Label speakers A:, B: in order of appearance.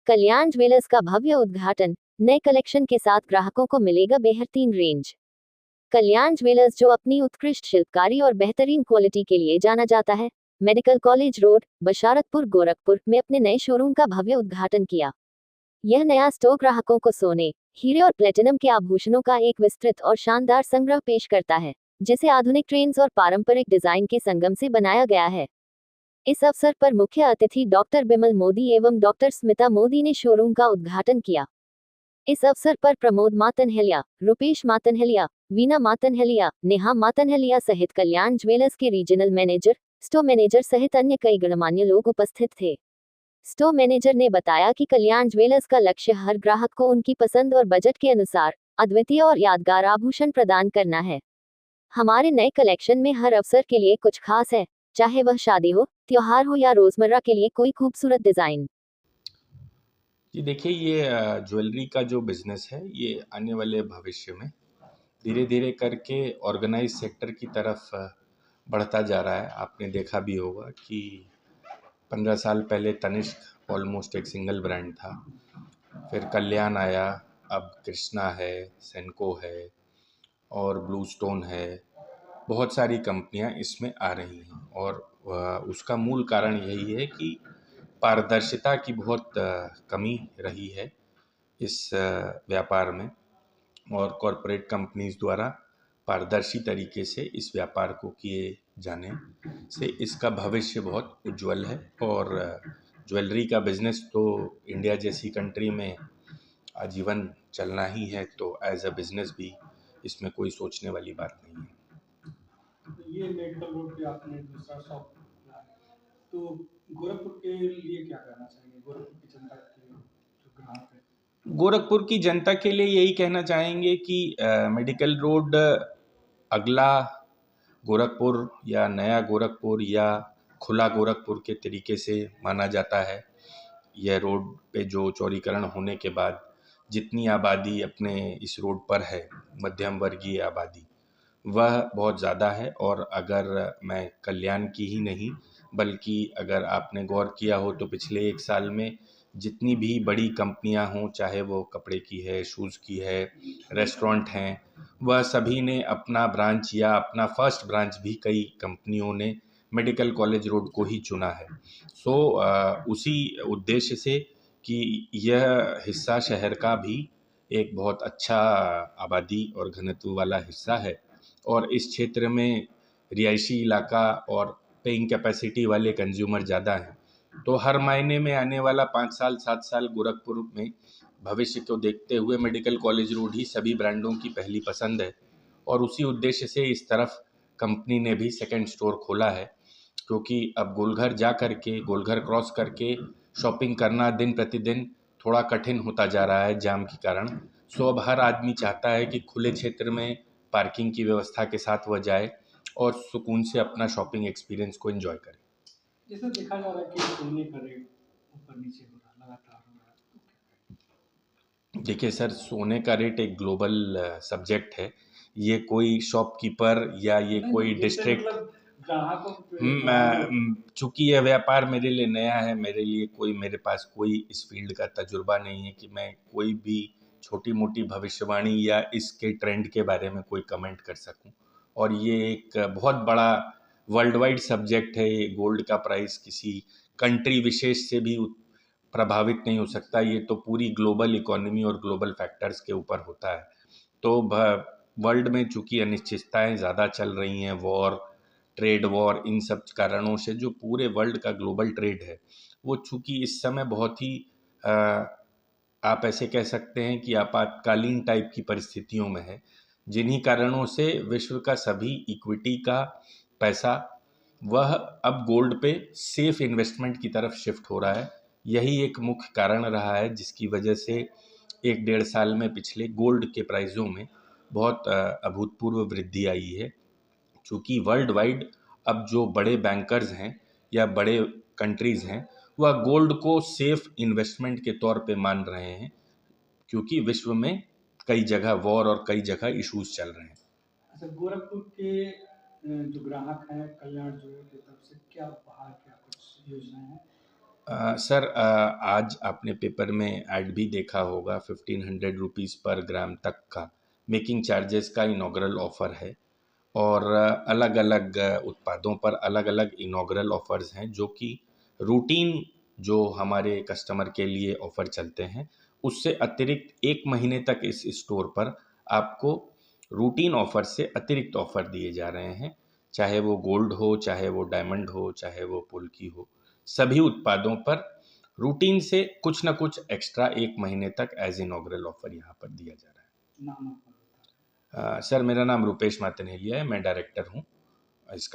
A: कल्याण jewellers का भव्य उद्घाटन। नए कलेक्शन के साथ ग्राहकों को मिलेगा बेहतरीन रेंज। कल्याण ज्वेलर्स, जो अपनी उत्कृष्ट शिल्पकारी और बेहतरीन क्वालिटी के लिए जाना जाता है, medical college road, Basharatpur, Gorakhpur में अपने नए शोरूम का भव्य उद्घाटन किया। यह नया स्टोर ग्राहकों को सोने, हीरे और प्लेटिनम के आभूषणों का एक विस्तृत और शानदार संग्रह पेश करता है, जिसे आधुनिक ट्रेंड्स और पारंपरिक डिजाइन के संगम से बनाया गया है। इस अवसर पर मुख्य अतिथि डॉक्टर बिमल मोदी एवं डॉक्टर स्मिता मोदी ने शोरूम का उद्घाटन किया। इस अवसर पर प्रमोद मातनहलिया, रुपेश मातनहलिया, वीना मातनहलिया, नेहा मातनहलिया सहित कल्याण ज्वेलर्स के रीजनल मैनेजर, स्टोर मैनेजर सहित अन्य कई गणमान्य लोग उपस्थित थे। स्टोर मैनेजर ने बताया कि कल्याण ज्वेलर्स का लक्ष्य हर ग्राहक को उनकी पसंद और बजट के अनुसार अद्वितीय और यादगार आभूषण प्रदान करना है। हमारे नए कलेक्शन में हर अवसर के लिए कुछ खास है, चाहे वह शादी हो, त्योहार हो या रोजमर्रा के लिए कोई खूबसूरत डिजाइन।
B: जी देखिए, ये ज्वेलरी का जो बिज़नेस है, ये आने वाले भविष्य में धीरे-धीरे करके ऑर्गेनाइज़ सेक्टर की तरफ बढ़ता जा रहा है। आपने देखा भी होगा कि 15 साल पहले तनिष्क ऑलमोस्ट एक सिंगल ब्रांड था, फिर कल्याण आया, अब कृष्णा है, सेंको है और ब्लू स्टोन है। बहुत सारी कंपनियां इसमें आ रही हैं और उसका मूल कारण यही है कि पारदर्शिता की बहुत कमी रही है इस व्यापार में, और कॉरपोरेट कंपनीज द्वारा पारदर्शी तरीके से इस व्यापार को किए जाने से इसका भविष्य बहुत उज्जवल है। और ज्वेलरी का बिजनेस तो इंडिया जैसी कंट्री में आजीवन चलना ही है, तो एज अ बिजनेस भी इसमें कोई सोचने वाली बात नहीं है।
C: ये मेडिकल रोड पे आपने दूसरा शॉप खोला है, तो गोरखपुर के लिए क्या कहना चाहेंगे? गोरखपुर की जनता के जो ग्राहक है,
B: गोरखपुर की जनता के लिए यही कहना चाहेंगे कि मेडिकल रोड अगला गोरखपुर या नया गोरखपुर या खुला गोरखपुर के तरीके से माना जाता है। यह रोड पे जो चौड़ीकरण होने के बाद जितनी आबादी अपने इस रोड पर है, मध्यम वर्गीय आबादी, वह बहुत ज़्यादा है। और अगर मैं कल्याण की ही नहीं, बल्कि अगर आपने गौर किया हो तो पिछले 1 साल में जितनी भी बड़ी कंपनियां हों, चाहे वो कपड़े की है, शूज़ की है, रेस्टोरेंट हैं, वह सभी ने अपना ब्रांच या अपना फर्स्ट ब्रांच भी कई कंपनियों ने मेडिकल कॉलेज रोड को ही चुना है। सो उसी उद्देश्य से कि यह हिस्सा शहर का भी एक बहुत अच्छा आबादी और घनत्व वाला हिस्सा है, और इस क्षेत्र में रिहायशी इलाका और पेइंग कैपेसिटी वाले कंज्यूमर ज़्यादा हैं। तो हर मायने में आने वाला 5 साल 7 साल गोरखपुर में भविष्य को देखते हुए मेडिकल कॉलेज रोड ही सभी ब्रांडों की पहली पसंद है। और उसी उद्देश्य से इस तरफ कंपनी ने भी सेकंड स्टोर खोला है, क्योंकि अब गोलघर जा करके, गोलघर क्रॉस करके शॉपिंग करना दिन प्रतिदिन थोड़ा कठिन होता जा रहा है जाम के कारण। सो अब हर आदमी चाहता है कि खुले क्षेत्र में पार्किंग की व्यवस्था के साथ वह जाए और सुकून से अपना शॉपिंग एक्सपीरियंस को एंजॉय करे।
C: जैसे देखा जा रहा है कि सोने का रेट ऊपर नीचे हो रहा है, लगातार हो रहा है,
B: देखिए सर, सोने का रेट एक ग्लोबल सब्जेक्ट है। ये कोई शॉपकीपर या ये कोई डिस्ट्रिक्ट,
C: मतलब ग्राहकों पे
B: चूंकि यह व्यापार मेरे लिए नया है, मेरे पास कोई इस फील्ड का तजुर्बा नहीं है कि मैं कोई भी छोटी मोटी भविष्यवाणी या इसके ट्रेंड के बारे में कोई कमेंट कर सकूं। और ये एक बहुत बड़ा वर्ल्ड वाइड सब्जेक्ट है। ये गोल्ड का प्राइस किसी कंट्री विशेष से भी प्रभावित नहीं हो सकता। ये तो पूरी ग्लोबल इकोनॉमी और ग्लोबल फैक्टर्स के ऊपर होता है। तो वर्ल्ड में चूंकि अनिश्चितताएं ज़्यादा चल रही हैं, वॉर, ट्रेड वॉर, इन सब कारणों से जो पूरे वर्ल्ड का ग्लोबल ट्रेड है, वो चूंकि इस समय बहुत ही अ, आप ऐसे कह सकते हैं कि आपातकालीन टाइप की परिस्थितियों में है, जिन्हीं कारणों से विश्व का सभी इक्विटी का पैसा वह अब गोल्ड पे सेफ इन्वेस्टमेंट की तरफ शिफ्ट हो रहा है। यही एक मुख्य कारण रहा है जिसकी वजह से 1 डेढ़ साल में पिछले गोल्ड के प्राइसों में बहुत अभूतपूर्व वृद्धि आई है। चूँकि वर्ल्ड वाइड अब जो बड़े बैंकर्स हैं या बड़े कंट्रीज़ हैं, वह गोल्ड को सेफ इन्वेस्टमेंट के तौर पे मान रहे हैं, क्योंकि विश्व में कई जगह वॉर और कई जगह इश्यूज चल रहे हैं।
C: अच्छा, गोरखपुर के जो ग्राहक हैं, कल्याण ज्वेलर की तरफ से क्या उपहार, क्या कुछ योजनाएं हैं?
B: सर, आज आपने पेपर में ऐड भी देखा होगा, 1500 रुपीज़ पर ग्राम तक का मेकिंग चार्जेस का इनॉग्रल ऑफ़र है। और अलग अलग उत्पादों पर अलग अलग इनॉग्रल ऑफ़र्स हैं, जो कि रूटीन जो हमारे कस्टमर के लिए ऑफ़र चलते हैं, उससे अतिरिक्त 1 महीने तक इस स्टोर पर आपको रूटीन ऑफ़र से अतिरिक्त ऑफ़र दिए जा रहे हैं। चाहे वो गोल्ड हो, चाहे वो डायमंड हो, चाहे वो पुल्की हो, सभी उत्पादों पर रूटीन से कुछ ना कुछ एक्स्ट्रा 1 महीने तक एज़ इनॉग्रल ऑफ़र यहाँ पर दिया जा रहा है।
C: नाम आपका बता
B: सर, मेरा नाम रूपेश मातनेलिया है, मैं डायरेक्टर हूँ इसका।